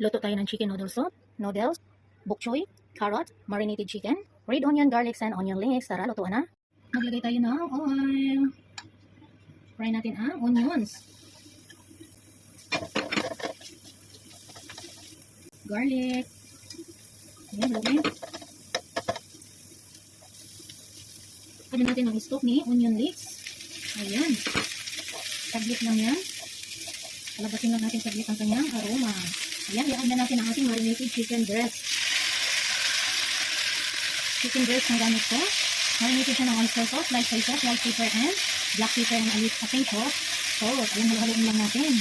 Luto tayo ng chicken noodle soup, noodles, bok choy, carrot, marinated chicken, red onion, garlic, and onion leeks. Tara, lutuan na. Maglagay tayo ng oil. Fry natin ang onions. Garlic. Ayan, lagay. Pwede natin ang stock ni onion leeks. Ayan. Saglit lang yan. Palabasin lang natin saglit ang kanyang aroma. Ayan, i-add na natin ang ating marinated chicken breast. Chicken breast ang gamit ko. Marinated siya ng oyster sauce, light soy sauce, white pepper, and black pepper, and a pinch of salt. Ayan, halo-haloin lang natin.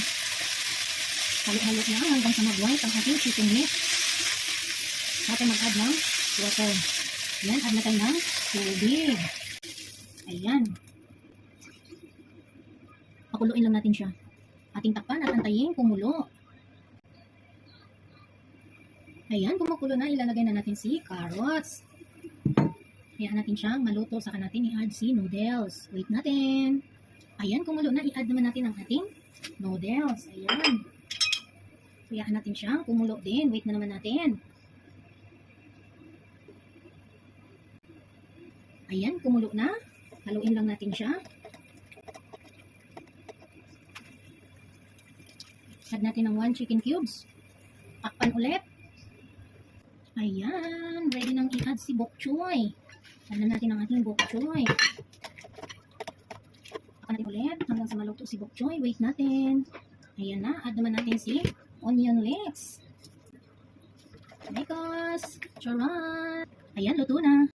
Halo-halo lang hanggang sa mag-white ang ating chicken meat. Natin mag-add ng water. Ayan, add na tayo ng tubig. Ayan. Pakuluin lang natin siya. Ating takpan at antayin kumulo. Ayan, kumukulo na, ilalagay na natin si carrots. Hayaan natin siyang maluto, saka natin i-add si noodles. Wait natin. Ayan, kumulo na, i-add naman natin ang ating noodles. Ayan. Hayaan natin siyang kumulo din. Wait na naman natin. Ayan, kumulo na. Haluin lang natin siya. Add natin ng 1 chicken cubes. Takpan ulit. Ayan, ready nang i-add si bok choy. Add na natin ang ating bok choy. Takpan natin ulit hanggang sa maluto si bok choy. Wait natin. Ayan na, add naman natin si onion leeks. Tomatoes. Charan. Ayan, luto na.